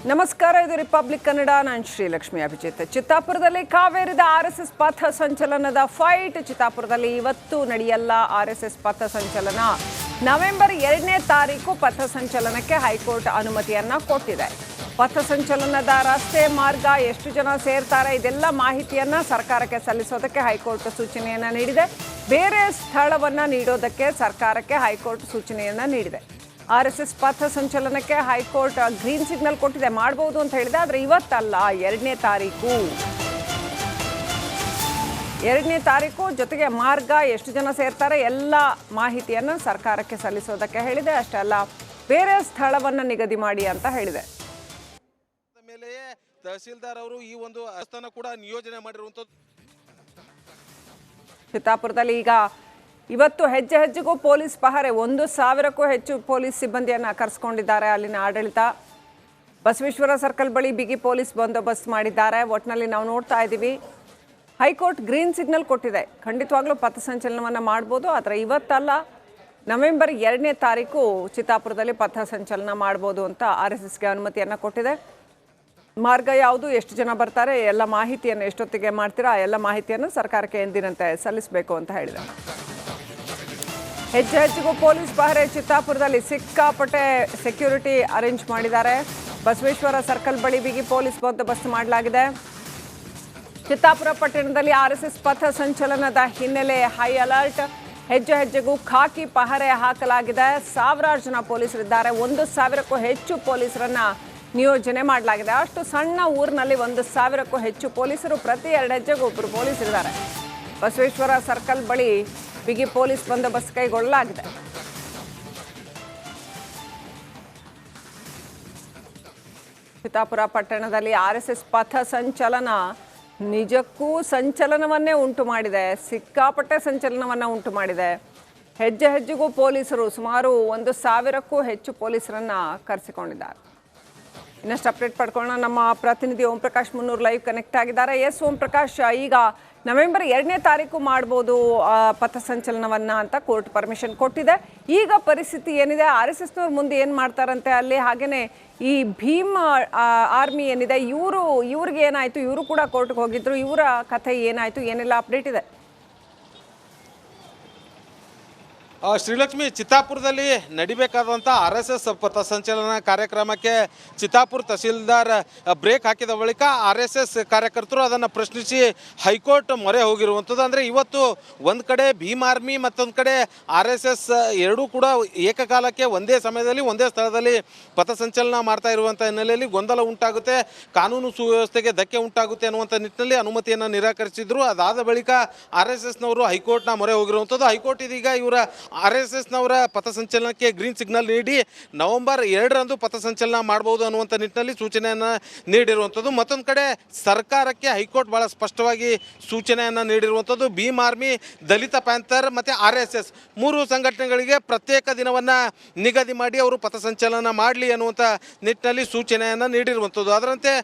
ನಮಸ್ಕಾರ, ಇದು ರಿಪಬ್ಲಿಕ್ ಕನ್ನಡ. ನಾನು ಶ್ರೀಲಕ್ಷ್ಮಿ ಅಭಿಜಿತ್. ಚಿತ್ತಾಪುರದಲ್ಲಿ ಕಾವೇರಿದ ಆರ್ಎಸ್ಎಸ್ ಪಥ ಸಂಚಲನದ ಫೈಟ್. ಚಿತ್ತಾಪುರದಲ್ಲಿ ಇವತ್ತು ನಡೆಯಲ್ಲ ಆರ್ಎಸ್ಎಸ್ ಪಥ ಸಂಚಲನ. ನವೆಂಬರ್ 2ನೇ ತಾರೀಕು ಪಥ ಸಂಚಲನಕ್ಕೆ ಹೈಕೋರ್ಟ್ ಅನುಮತಿಯನ್ನ ಕೊಟ್ಟಿದೆ. ಪಥ ಸಂಚಲನದ ರಸ್ತೆ ಮಾರ್ಗ, ಎಷ್ಟು ಜನ ಸೇರ್ತಾರೆ, ಇದೆಲ್ಲ ಮಾಹಿತಿಯನ್ನ ಸರ್ಕಾರಕ್ಕೆ ಸಲ್ಲಿಸೋದಕ್ಕೆ ಹೈಕೋರ್ಟ್ ಸೂಚನೆಯನ್ನ ನೀಡಿದೆ. ಬೇರೆ ಸ್ಥಳವನ್ನ ನೀಡೋದಕ್ಕೆ ಸರ್ಕಾರಕ್ಕೆ ಹೈಕೋರ್ಟ್ ಸೂಚನೆಯನ್ನ ನೀಡಿದೆ. ಆರ್ಎಸ್ಎಸ್ ಪಥ ಸಂಚಲನಕ್ಕೆ ಹೈಕೋರ್ಟ್ ಗ್ರೀನ್ ಸಿಗ್ನಲ್ ಕೊಟ್ಟಿದೆ, ಮಾಡಬಹುದು ಅಂತ ಹೇಳಿದೆ. ಆದರೆ ಇವತ್ತಲ್ಲ, 2ನೇ ತಾರೀಕು. 2ನೇ ತಾರೀಕು ಜೊತೆಗೆ ಮಾರ್ಗ, ಎಷ್ಟು ಜನ ಸೇರ್ತಾರೆ, ಎಲ್ಲ ಮಾಹಿತಿಯನ್ನು ಸರ್ಕಾರಕ್ಕೆ ಸಲ್ಲಿಸೋದಕ್ಕೆ ಹೇಳಿದೆ. ಅಷ್ಟೇ ಅಲ್ಲ, ಬೇರೆ ಸ್ಥಳವನ್ನು ನಿಗದಿ ಮಾಡಿ ಅಂತ ಹೇಳಿದೆ. ಮೇಲೆಯೇ ತಹಸೀಲ್ದಾರ್ ಅವರು ಈ ಒಂದು ಅಸ್ಥಾನ ಕೂಡ ನಿಯೋಜನೆ ಮಾಡಿರುವಂಥದ್ದು. ಚಿತ್ತಾಪುರದಲ್ಲಿ ಈಗ ಇವತ್ತು ಹೆಜ್ಜೆ ಹೆಜ್ಜೆಗೂ ಪೊಲೀಸ್ ಪಹರೆ, 1,000ಕ್ಕೂ ಹೆಚ್ಚು ಪೊಲೀಸ್ ಸಿಬ್ಬಂದಿಯನ್ನು ಕರೆಸ್ಕೊಂಡಿದ್ದಾರೆ ಅಲ್ಲಿನ ಆಡಳಿತ. ಬಸವೇಶ್ವರ ಸರ್ಕಲ್ ಬಳಿ ಬಿಗಿ ಪೊಲೀಸ್ ಬಂದೋಬಸ್ತ್ ಮಾಡಿದ್ದಾರೆ. ಒಟ್ಟಿನಲ್ಲಿ ನಾವು ನೋಡ್ತಾ ಇದ್ದೀವಿ, ಹೈಕೋರ್ಟ್ ಗ್ರೀನ್ ಸಿಗ್ನಲ್ ಕೊಟ್ಟಿದೆ. ಖಂಡಿತವಾಗ್ಲೂ ಪಥಸಂಚಲನವನ್ನು ಮಾಡ್ಬೋದು, ಆದರೆ ಇವತ್ತಲ್ಲ, ನವೆಂಬರ್ 2ನೇ ತಾರೀಕು ಚಿತ್ತಾಪುರದಲ್ಲಿ ಪಥಸಂಚಲನ ಮಾಡ್ಬೋದು ಅಂತ ಆರ್ಎಸ್ಎಸ್ಗೆ ಅನುಮತಿಯನ್ನು ಕೊಟ್ಟಿದೆ. ಮಾರ್ಗ ಯಾವುದು, ಎಷ್ಟು ಜನ ಬರ್ತಾರೆ, ಎಲ್ಲ ಮಾಹಿತಿಯನ್ನು ಎಷ್ಟೊತ್ತಿಗೆ ಮಾಡ್ತೀರಾ ಎಲ್ಲ ಮಾಹಿತಿಯನ್ನು ಸರ್ಕಾರಕ್ಕೆ ಎಂದಿನಂತೆ ಸಲ್ಲಿಸಬೇಕು ಅಂತ ಹೇಳಿದೆ. ಹೆಜ್ಜೆ ಹೆಜ್ಜೆಗೂ ಪೊಲೀಸ್ ಪಹರೆ. ಚಿತ್ತಾಪುರದಲ್ಲಿ ಸಿಕ್ಕಾಪಟ್ಟೆ ಸೆಕ್ಯೂರಿಟಿ ಅರೇಂಜ್ ಮಾಡಿದ್ದಾರೆ. ಬಸವೇಶ್ವರ ಸರ್ಕಲ್ ಬಳಿ ಬಿಗಿ ಪೊಲೀಸ್ ಬಂದೋಬಸ್ತ್ ಮಾಡಲಾಗಿದೆ. ಚಿತ್ತಾಪುರ ಪಟ್ಟಣದಲ್ಲಿ ಆರ್ಎಸ್ಎಸ್ ಪಥ ಸಂಚಲನದ ಹಿನ್ನೆಲೆ ಹೈ ಅಲರ್ಟ್. ಹೆಜ್ಜೆ ಹೆಜ್ಜೆಗೂ ಖಾಕಿ ಪಹರೆ ಹಾಕಲಾಗಿದೆ. ಸಾವಿರಾರು ಜನ ಪೊಲೀಸರಿದ್ದಾರೆ. 1,000ಕ್ಕೂ ಹೆಚ್ಚು ಪೊಲೀಸರನ್ನ ನಿಯೋಜನೆ ಮಾಡಲಾಗಿದೆ. ಅಷ್ಟು ಸಣ್ಣ ಊರಿನಲ್ಲಿ 1,000ಕ್ಕೂ ಹೆಚ್ಚು ಪೊಲೀಸರು, ಪ್ರತಿ 2 ಹೆಜ್ಜೆಗೂ ಒಬ್ಬರು ಪೊಲೀಸರಿದ್ದಾರೆ. ಬಸವೇಶ್ವರ ಸರ್ಕಲ್ ಬಳಿ ಬಿಗಿ ಪೊಲೀಸ್ ಬಂದೋಬಸ್ತ್ ಕೈಗೊಳ್ಳಲಾಗಿದೆ. ಚಿತ್ತಾಪುರ ಪಟ್ಟಣದಲ್ಲಿ ಆರ್ಎಸ್ಎಸ್ ಪಥ ಸಂಚಲನ ನಿಜಕ್ಕೂ ಸಂಚಲನವನ್ನೇ ಉಂಟು ಮಾಡಿದೆ. ಸಿಕ್ಕಾಪಟ್ಟೆ ಸಂಚಲನವನ್ನು ಉಂಟು ಮಾಡಿದೆ. ಹೆಜ್ಜೆ ಹೆಜ್ಜೆಗೂ ಪೊಲೀಸರು, ಸುಮಾರು 1,000ಕ್ಕೂ ಹೆಚ್ಚು ಪೊಲೀಸರನ್ನ ಕರೆಸಿಕೊಂಡಿದ್ದಾರೆ. ಇನ್ನಷ್ಟು ಅಪ್ಡೇಟ್ ಪಡ್ಕೊಳ್ಳೋಣ. ನಮ್ಮ ಪ್ರತಿನಿಧಿ ಓಂ ಪ್ರಕಾಶ್ ಮುನ್ನೂರು ಲೈವ್ ಕನೆಕ್ಟ್ ಆಗಿದ್ದಾರೆ. ಎಸ್ ಓಂ ಪ್ರಕಾಶ್, ಈಗ ನವೆಂಬರ್ 2ನೇ ತಾರೀಕು ಮಾಡ್ಬೋದು ಪಥಸಂಚಲನವನ್ನು ಅಂತ ಕೋರ್ಟ್ ಪರ್ಮಿಷನ್ ಕೊಟ್ಟಿದೆ. ಈಗ ಪರಿಸ್ಥಿತಿ ಏನಿದೆ, RSSನವ್ರು ಮುಂದೆ ಏನು ಮಾಡ್ತಾರಂತೆ ಅಲ್ಲಿ, ಹಾಗೆಯೇ ಈ ಭೀಮ್ ಆರ್ಮಿ ಏನಿದೆ, ಇವ್ರಿಗೆ ಏನಾಯಿತು, ಇವರು ಕೂಡ ಕೋರ್ಟ್ಗೆ ಹೋಗಿದ್ರು, ಇವರ ಕಥೆ ಏನಾಯಿತು, ಏನೆಲ್ಲ ಅಪ್ಡೇಟ್ ಇದೆ? ಶ್ರೀಲಕ್ಷ್ಮಿ, ಚಿತ್ತಾಪುರದಲ್ಲಿ ನಡಿಬೇಕಾದಂಥ RSS ಪಥಸಂಚಲನ ಕಾರ್ಯಕ್ರಮಕ್ಕೆ ಚಿತ್ತಾಪುರ ತಹಸೀಲ್ದಾರ್ ಬ್ರೇಕ್ ಹಾಕಿದ ಬಳಿಕ RSS ಕಾರ್ಯಕರ್ತರು ಅದನ್ನು ಪ್ರಶ್ನಿಸಿ ಹೈಕೋರ್ಟ್ ಮೊರೆ ಹೋಗಿರುವಂಥದ್ದು. ಅಂದರೆ ಇವತ್ತು ಒಂದು ಕಡೆ ಭೀಮ್ ಆರ್ಮಿ, ಮತ್ತೊಂದು ಕಡೆ RSS ಎರಡೂ ಕೂಡ ಏಕಕಾಲಕ್ಕೆ ಒಂದೇ ಸಮಯದಲ್ಲಿ ಒಂದೇ ಸ್ಥಳದಲ್ಲಿ ಪಥಸಂಚಲನ ಮಾಡ್ತಾ ಇರುವಂಥ ಹಿನ್ನೆಲೆಯಲ್ಲಿ ಗೊಂದಲ ಉಂಟಾಗುತ್ತೆ, ಕಾನೂನು ಸುವ್ಯವಸ್ಥೆಗೆ ಧಕ್ಕೆ ಉಂಟಾಗುತ್ತೆ ಅನ್ನುವಂಥ ನಿಟ್ಟಿನಲ್ಲಿ ಅನುಮತಿಯನ್ನು ನಿರಾಕರಿಸಿದ್ರು. ಅದಾದ ಬಳಿಕ RSSನವರು ಹೈಕೋರ್ಟ್ನ ಮೊರೆ ಹೋಗಿರುವಂಥದ್ದು. ಹೈಕೋರ್ಟ್ ಇದೀಗ ಇವರ RSSನವರ ಪಥಸಂಚಲನಕ್ಕೆ ಗ್ರೀನ್ ಸಿಗ್ನಲ್ ನೀಡಿ ನವೆಂಬರ್ 2ರಂದು ಪಥಸಂಚಲನ ಮಾಡಬಹುದು ಅನ್ನುವಂಥ ನಿಟ್ಟಿನಲ್ಲಿ ಸೂಚನೆಯನ್ನು ನೀಡಿರುವಂಥದ್ದು. ಮತ್ತೊಂದು ಕಡೆ ಸರ್ಕಾರಕ್ಕೆ ಹೈಕೋರ್ಟ್ ಭಾಳ ಸ್ಪಷ್ಟವಾಗಿ ಸೂಚನೆಯನ್ನು ನೀಡಿರುವಂಥದ್ದು. ಭೀಮ್ ಆರ್ಮಿ, ದಲಿತ ಪ್ಯಾಂಥರ್ ಮತ್ತು RSS 3 ಸಂಘಟನೆಗಳಿಗೆ ಪ್ರತ್ಯೇಕ ದಿನವನ್ನು ನಿಗದಿ ಮಾಡಿ ಅವರು ಪಥಸಂಚಲನ ಮಾಡಲಿ ಅನ್ನುವಂಥ ನಿಟ್ಟಿನಲ್ಲಿ ಸೂಚನೆಯನ್ನು ನೀಡಿರುವಂಥದ್ದು. ಅದರಂತೆ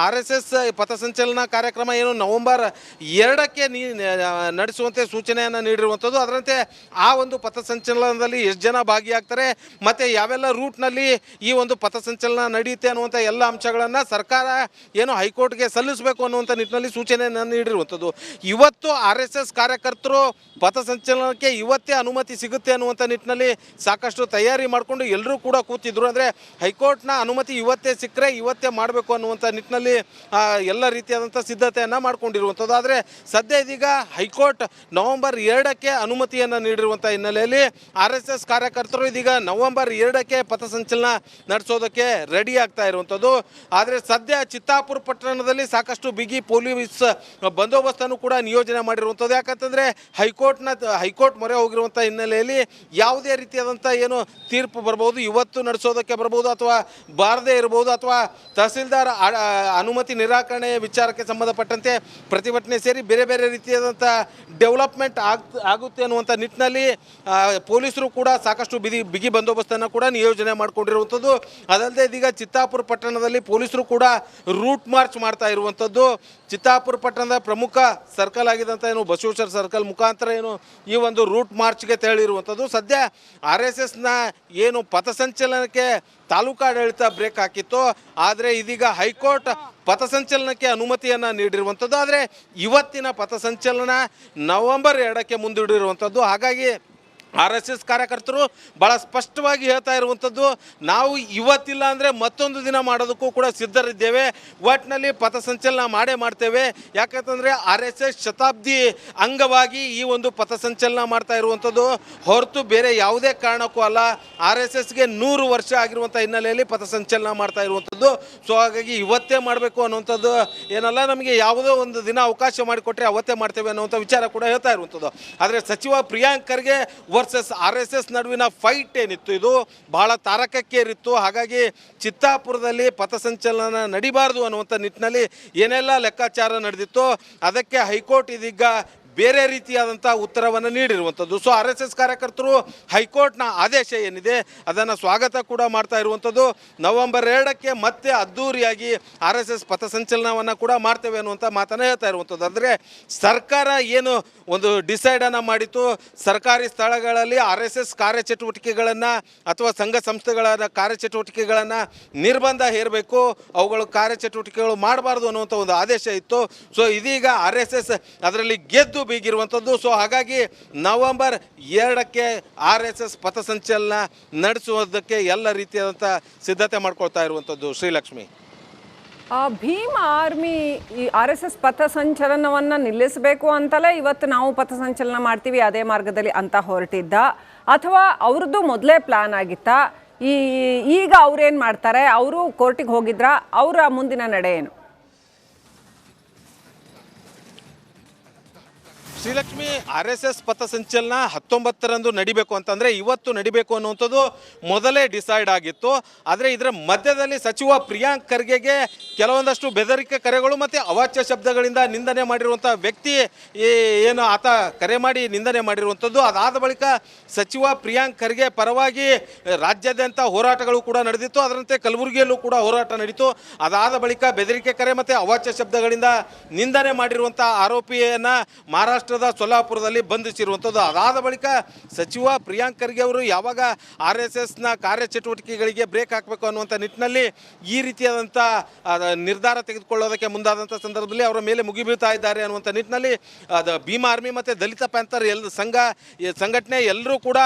RSS ಪಥಸಂಚಲನ ಕಾರ್ಯಕ್ರಮ ಏನು ನವೆಂಬರ್ 2ಕ್ಕೆ ನಡೆಸುವಂತೆ ಸೂಚನೆಯನ್ನು ನೀಡಿರುವಂಥದ್ದು. ಅದರಂತೆ ಆ ಒಂದು ಪಥಸಂಚಲನದಲ್ಲಿ ಎಷ್ಟು ಜನ ಭಾಗಿಯಾಗ್ತಾರೆ ಮತ್ತು ಯಾವೆಲ್ಲ ರೂಟ್ನಲ್ಲಿ ಈ ಒಂದು ಪಥಸಂಚಲನ ನಡೆಯುತ್ತೆ ಅನ್ನುವಂಥ ಎಲ್ಲ ಅಂಶಗಳನ್ನು ಸರ್ಕಾರ ಏನು ಹೈಕೋರ್ಟ್ಗೆ ಸಲ್ಲಿಸಬೇಕು ಅನ್ನುವಂಥ ನಿಟ್ಟಿನಲ್ಲಿ ಸೂಚನೆಯನ್ನು ನೀಡಿರುವಂಥದ್ದು. ಇವತ್ತು RSS ಕಾರ್ಯಕರ್ತರು ಪಥಸಂಚಲನಕ್ಕೆ ಇವತ್ತೇ ಅನುಮತಿ ಸಿಗುತ್ತೆ ಅನ್ನುವಂಥ ನಿಟ್ಟಿನಲ್ಲಿ ಸಾಕಷ್ಟು ತಯಾರಿ ಮಾಡಿಕೊಂಡು ಎಲ್ಲರೂ ಕೂಡ ಕೂತಿದ್ರು. ಅಂದರೆ ಹೈಕೋರ್ಟ್ನ ಅನುಮತಿ ಇವತ್ತೇ ಸಿಕ್ಕರೆ ಇವತ್ತೇ ಮಾಡಬೇಕು ಅನ್ನುವಂಥ ನಿಟ್ಟಿನಲ್ಲಿ ಎಲ್ಲ ರೀತಿಯಾದಂಥ ಸಿದ್ಧತೆಯನ್ನು ಮಾಡ್ಕೊಂಡಿರುವಂಥದ್ದು. ಆದರೆ ಸದ್ಯ ಇದೀಗ ಹೈಕೋರ್ಟ್ ನವೆಂಬರ್ 2ಕ್ಕೆ ಅನುಮತಿಯನ್ನು ನೀಡಿರುವಂಥ ಹಿನ್ನೆಲೆಯಲ್ಲಿ RSS ಕಾರ್ಯಕರ್ತರು ಇದೀಗ ನವೆಂಬರ್ 2ಕ್ಕೆ ಪಥಸಂಚಲನ ನಡೆಸೋದಕ್ಕೆ ರೆಡಿ ಆಗ್ತಾ ಇರುವಂಥದ್ದು. ಆದರೆ ಸದ್ಯ ಚಿತ್ತಾಪುರ ಪಟ್ಟಣದಲ್ಲಿ ಸಾಕಷ್ಟು ಬಿಗಿ ಪೊಲೀಸ್ ಬಂದೋಬಸ್ತನ್ನು ಕೂಡ ನಿಯೋಜನೆ ಮಾಡಿರುವಂಥದ್ದು. ಯಾಕಂತಂದರೆ ಹೈಕೋರ್ಟ್ ಮೊರೆ ಹೋಗಿರುವಂಥ ಹಿನ್ನೆಲೆಯಲ್ಲಿ ಯಾವುದೇ ರೀತಿಯಾದಂಥ ಏನು ತೀರ್ಪು ಬರ್ಬೋದು, ಇವತ್ತು ನಡೆಸೋದಕ್ಕೆ ಬರ್ಬೋದು ಅಥವಾ ಬಾರದೇ ಇರ್ಬೋದು, ಅಥವಾ ತಹಸೀಲ್ದಾರ್ ಅನುಮತಿ ನಿರಾಕರಣೆ ವಿಚಾರಕ್ಕೆ ಸಂಬಂಧಪಟ್ಟಂತೆ ಪ್ರತಿಭಟನೆ ಸೇರಿ ಬೇರೆ ಬೇರೆ ರೀತಿಯಾದಂಥ ಡೆವಲಪ್ಮೆಂಟ್ ಆಗುತ್ತೆ ಅನ್ನುವಂಥ ನಿಟ್ಟಿನಲ್ಲಿ ಪೊಲೀಸರು ಕೂಡ ಸಾಕಷ್ಟು ಬಿಗಿ ಬಂದೋಬಸ್ತನ್ನು ಕೂಡ ನಿಯೋಜನೆ ಮಾಡಿಕೊಂಡಿರುವಂಥದ್ದು. ಅದಲ್ಲದೆ ಇದೀಗ ಚಿತ್ತಾಪುರ ಪಟ್ಟಣದಲ್ಲಿ ಪೊಲೀಸರು ಕೂಡ ರೂಟ್ ಮಾರ್ಚ್ ಮಾಡ್ತಾ ಇರುವಂಥದ್ದು. ಚಿತ್ತಾಪುರ ಪಟ್ಟಣದ ಪ್ರಮುಖ ಸರ್ಕಲ್ ಆಗಿದ್ದಂಥ ಏನು ಬಸವೇಶ್ವರ ಸರ್ಕಲ್ ಮುಖಾಂತರ ಏನು ಈ ಒಂದು ರೂಟ್ ಮಾರ್ಚ್ಗೆ ತೆರಳಿರುವಂಥದ್ದು. ಸದ್ಯ RSSನ ಏನು ಪಥಸಂಚಲನಕ್ಕೆ ತಾಲೂಕಾಡಳಿತ ಬ್ರೇಕ್ ಹಾಕಿತ್ತು, ಆದರೆ ಇದೀಗ ಹೈಕೋರ್ಟ್ ಪಥಸಂಚಲನಕ್ಕೆ ಅನುಮತಿಯನ್ನು ನೀಡಿರುವಂಥದ್ದು. ಆದರೆ ಇವತ್ತಿನ ಪಥಸಂಚಲನ ನವೆಂಬರ್ 2ಕ್ಕೆ ಮುಂದೂಡಿರುವಂಥದ್ದು. ಹಾಗಾಗಿ RSS ಕಾರ್ಯಕರ್ತರು ಭಾಳ ಸ್ಪಷ್ಟವಾಗಿ ಹೇಳ್ತಾ ಇರುವಂಥದ್ದು, ನಾವು ಇವತ್ತಿಲ್ಲ ಅಂದರೆ ಮತ್ತೊಂದು ದಿನ ಮಾಡೋದಕ್ಕೂ ಕೂಡ ಸಿದ್ಧರಿದ್ದೇವೆ, ಒಟ್ಟಿನಲ್ಲಿ ಪಥಸಂಚಲನ ಮಾಡೇ ಮಾಡ್ತೇವೆ. ಯಾಕಂತಂದರೆ RSS ಶತಾಬ್ದಿ ಅಂಗವಾಗಿ ಈ ಒಂದು ಪಥಸಂಚಲನ ಮಾಡ್ತಾ ಇರುವಂಥದ್ದು ಹೊರತು ಬೇರೆ ಯಾವುದೇ ಕಾರಣಕ್ಕೂ ಅಲ್ಲ. RSSಗೆ 100 ವರ್ಷ ಆಗಿರುವಂಥ ಹಿನ್ನೆಲೆಯಲ್ಲಿ ಪಥಸಂಚಲನ ಮಾಡ್ತಾ ಇರುವಂಥದ್ದು. ಸೊ ಹಾಗಾಗಿ ಇವತ್ತೇ ಮಾಡಬೇಕು ಅನ್ನುವಂಥದ್ದು ಏನಲ್ಲ, ನಮಗೆ ಯಾವುದೋ ಒಂದು ದಿನ ಅವಕಾಶ ಮಾಡಿಕೊಟ್ರೆ ಅವತ್ತೇ ಮಾಡ್ತೇವೆ ಅನ್ನುವಂಥ ವಿಚಾರ ಕೂಡ ಹೇಳ್ತಾ ಇರುವಂಥದ್ದು. ಆದರೆ ಸಚಿವ ಪ್ರಿಯಾಂಕ್ ಖರ್ಗೆ ವರ್ಸಸ್ RSS ನಡುವಿನ ಫೈಟ್ ಏನಿತ್ತು ಇದು ಬಹಳ ತಾರಕಕ್ಕೇರಿತ್ತು. ಹಾಗಾಗಿ ಚಿತ್ತಾಪುರದಲ್ಲಿ ಪಥಸಂಚಲನ ನಡಿಬಾರ್ದು ಅನ್ನುವಂಥ ನಿಟ್ಟಿನಲ್ಲಿ ಏನೆಲ್ಲ ಲೆಕ್ಕಾಚಾರ ನಡೆದಿತ್ತು ಅದಕ್ಕೆ ಹೈಕೋರ್ಟ್ ಇದೀಗ ಬೇರೆ ರೀತಿಯಾದಂಥ ಉತ್ತರವನ್ನು ನೀಡಿರುವಂಥದ್ದು. ಸೊ RSS ಕಾರ್ಯಕರ್ತರು ಹೈಕೋರ್ಟ್ನ ಆದೇಶ ಏನಿದೆ ಅದನ್ನು ಸ್ವಾಗತ ಕೂಡ ಮಾಡ್ತಾ ಇರುವಂಥದ್ದು. ನವೆಂಬರ್ 2ಕ್ಕೆ ಮತ್ತೆ ಅದ್ದೂರಿಯಾಗಿ RSS ಪಥಸಂಚಲನವನ್ನು ಕೂಡ ಮಾಡ್ತೇವೆ ಅನ್ನುವಂಥ ಮಾತನ್ನು ಹೇಳ್ತಾ ಇರುವಂಥದ್ದು. ಅಂದರೆ ಸರ್ಕಾರ ಏನು ಒಂದು ಡಿಸೈಡನ್ನು ಮಾಡಿತ್ತು, ಸರ್ಕಾರಿ ಸ್ಥಳಗಳಲ್ಲಿ RSS ಕಾರ್ಯಚಟುವಟಿಕೆಗಳನ್ನು ಅಥವಾ ಸಂಘ ಸಂಸ್ಥೆಗಳ ಕಾರ್ಯಚಟುವಟಿಕೆಗಳನ್ನು ನಿರ್ಬಂಧ ಹೇರಬೇಕು, ಅವುಗಳು ಕಾರ್ಯಚಟುವಟಿಕೆಗಳು ಮಾಡಬಾರ್ದು ಅನ್ನುವಂಥ ಒಂದು ಆದೇಶ ಇತ್ತು. ಸೊ ಇದೀಗ RSS ಅದರಲ್ಲಿ ಗೆದ್ದು ಬೀಗಿರುವಂಥದ್ದು. ಸೊ ಹಾಗಾಗಿ ನವೆಂಬರ್ 2ಕ್ಕೆ RSS ಪಥಸಂಚಲನ ನಡೆಸುವುದಕ್ಕೆ ಎಲ್ಲ ರೀತಿಯಾದಂಥ ಸಿದ್ಧತೆ ಮಾಡ್ಕೊಳ್ತಾ ಇರುವಂಥದ್ದು. ಶ್ರೀಲಕ್ಷ್ಮಿ, ಭೀಮ್ ಆರ್ಮಿ ಈ RSS ಪಥಸಂಚಲನವನ್ನು ನಿಲ್ಲಿಸಬೇಕು ಅಂತಲೇ ಇವತ್ತು ನಾವು ಪಥಸಂಚಲನ ಮಾಡ್ತೀವಿ ಅದೇ ಮಾರ್ಗದಲ್ಲಿ ಅಂತ ಹೊರಟಿದ್ದ, ಅಥವಾ ಅವ್ರದ್ದು ಮೊದಲೇ ಪ್ಲಾನ್ ಆಗಿತ್ತಾ? ಈಗ ಅವ್ರೇನು ಮಾಡ್ತಾರೆ? ಅವರು ಕೋರ್ಟಿಗೆ ಹೋಗಿದ್ರಾ? ಅವರ ಮುಂದಿನ ನಡೆ ಏನು? ಶ್ರೀಲಕ್ಷ್ಮಿ, RSS ಪಥಸಂಚಲನ 19ರಂದು ನಡಿಬೇಕು ಅಂತಂದರೆ ಇವತ್ತು ನಡಿಬೇಕು ಅನ್ನುವಂಥದ್ದು ಮೊದಲೇ ಡಿಸೈಡ್ ಆಗಿತ್ತು. ಆದರೆ ಇದರ ಮಧ್ಯದಲ್ಲಿ ಸಚಿವ ಪ್ರಿಯಾಂಕ್ ಖರ್ಗೆಗೆ ಕೆಲವೊಂದಷ್ಟು ಬೆದರಿಕೆ ಕರೆಗಳು ಮತ್ತು ಅವಾಚ್ಯ ಶಬ್ದಗಳಿಂದ ನಿಂದನೆ ಮಾಡಿರುವಂಥ ವ್ಯಕ್ತಿ ಏನು ಆತ ಕರೆ ಮಾಡಿ ನಿಂದನೆ ಮಾಡಿರುವಂಥದ್ದು. ಅದಾದ ಬಳಿಕ ಸಚಿವ ಪ್ರಿಯಾಂಕ್ ಖರ್ಗೆ ಪರವಾಗಿ ರಾಜ್ಯಾದ್ಯಂತ ಹೋರಾಟಗಳು ಕೂಡ ನಡೆದಿತ್ತು. ಅದರಂತೆ ಕಲಬುರಗಿಯಲ್ಲೂ ಕೂಡ ಹೋರಾಟ ನಡೀತು. ಅದಾದ ಬಳಿಕ ಬೆದರಿಕೆ ಕರೆ ಮತ್ತು ಅವಾಚ್ಯ ಶಬ್ದಗಳಿಂದ ನಿಂದನೆ ಮಾಡಿರುವಂಥ ಆರೋಪಿಯನ್ನು ಮಹಾರಾಷ್ಟ್ರದ ಸೊಲ್ಲಾಪುರದಲ್ಲಿ ಬಂಧಿಸಿರುವಂಥದ್ದು. ಅದಾದ ಬಳಿಕ ಸಚಿವ ಪ್ರಿಯಾಂಕ್ ಖರ್ಗೆ ಅವರು ಯಾವಾಗ RSSನ ಕಾರ್ಯಚಟುವಟಿಕೆಗಳಿಗೆ ಬ್ರೇಕ್ ಹಾಕಬೇಕು ಅನ್ನುವಂಥ ನಿಟ್ಟಿನಲ್ಲಿ ಈ ರೀತಿಯಾದಂಥ ನಿರ್ಧಾರ ತೆಗೆದುಕೊಳ್ಳೋದಕ್ಕೆ ಮುಂದಾದಂಥ ಸಂದರ್ಭದಲ್ಲಿ ಅವರ ಮೇಲೆ ಮುಗಿಬೀಳ್ತಾ ಇದ್ದಾರೆ ಅನ್ನುವಂಥ ನಿಟ್ಟಿನಲ್ಲಿ ಭೀಮ್ ಆರ್ಮಿ ಮತ್ತು ದಲಿತ ಪ್ಯಾಂಥರ್ ಸಂಘಟನೆ ಎಲ್ಲರೂ ಕೂಡ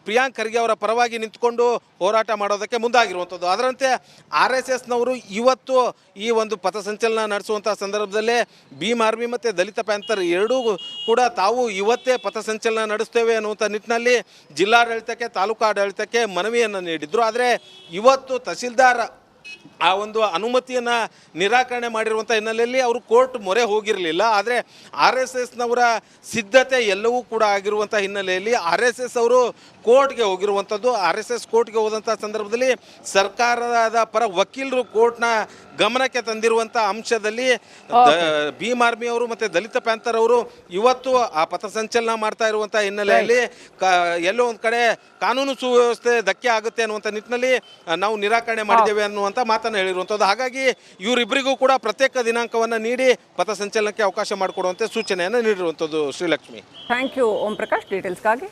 ಪ್ರಿಯಾಂಕ್ ಖರ್ಗೆ ಅವರ ಪರವಾಗಿ ನಿಂತುಕೊಂಡು ಹೋರಾಟ ಮಾಡೋದಕ್ಕೆ ಮುಂದಾಗಿರುವಂಥದ್ದು. ಅದರಂತೆ RSSನವರು ಇವತ್ತು ಈ ಒಂದು ಪಥಸಂಚಲನ ನಡೆಸುವಂಥ ಸಂದರ್ಭದಲ್ಲೇ ಭೀಮ್ ಆರ್ಮಿ ಮತ್ತು ದಲಿತ ಪ್ಯಾಂಥರ್ ಎರಡೂ ಕೂಡ ತಾವು ಇವತ್ತೇ ಪಥಸಂಚಲನ ನಡೆಸ್ತೇವೆ ಅನ್ನುವಂಥ ನಿಟ್ಟಿನಲ್ಲಿ ಜಿಲ್ಲಾಡಳಿತಕ್ಕೆ ತಾಲೂಕಾಡಳಿತಕ್ಕೆ ಮನವಿಯನ್ನು ನೀಡಿದ್ರು. ಆದರೆ ಇವತ್ತು ತಹಸೀಲ್ದಾರ್ ಆ ಒಂದು ಅನುಮತಿಯನ್ನು ನಿರಾಕರಣೆ ಮಾಡಿರುವಂಥ ಹಿನ್ನೆಲೆಯಲ್ಲಿ ಅವರು ಕೋರ್ಟ್ ಮೊರೆ ಹೋಗಿರಲಿಲ್ಲ. ಆದರೆ RSSನವರ ಸಿದ್ಧತೆ ಎಲ್ಲವೂ ಕೂಡ ಆಗಿರುವಂಥ ಹಿನ್ನೆಲೆಯಲ್ಲಿ RSS ಅವರು ಕೋರ್ಟ್ಗೆ ಹೋಗಿರುವಂಥದ್ದು. RSS ಕೋರ್ಟ್ಗೆ ಹೋದಂಥ ಸಂದರ್ಭದಲ್ಲಿ ಸರ್ಕಾರದ ಪರ ವಕೀಲರು ಕೋರ್ಟ್ನ ಗಮನಕ್ಕೆ ತಂದಿರುವಂಥ ಅಂಶದಲ್ಲಿ ಭೀಮ್ ಆರ್ಮಿ ಅವರು ಮತ್ತು ದಲಿತ ಪ್ಯಾಂಥರ್ ಅವರು ಇವತ್ತು ಆ ಪಥಸಂಚಲನ ಮಾಡ್ತಾ ಇರುವಂಥ ಹಿನ್ನೆಲೆಯಲ್ಲಿ ಎಲ್ಲೋ ಒಂದು ಕಡೆ ಕಾನೂನು ಸುವ್ಯವಸ್ಥೆ ಧಕ್ಕೆ ಆಗುತ್ತೆ ಅನ್ನುವಂಥ ನಿಟ್ಟಿನಲ್ಲಿ ನಾವು ನಿರಾಕರಣೆ ಮಾಡಿದ್ದೇವೆ ಅನ್ನುವಂಥ ಮಾತನ್ನು ಹೇಳಿರುವಂಥದ್ದು. ಹಾಗಾಗಿ ಇವರಿಬ್ಬರಿಗೂ ಕೂಡ ಪ್ರತ್ಯೇಕ ದಿನಾಂಕವನ್ನು ನೀಡಿ ಪಥಸಂಚಲನಕ್ಕೆ ಅವಕಾಶ ಮಾಡಿಕೊಡುವಂತೆ ಸೂಚನೆಯನ್ನು ನೀಡಿರುವಂಥದ್ದು. Shrilakshmi, thank you Om Prakash ಡೀಟೇಲ್ಸ್ಗಾಗಿ.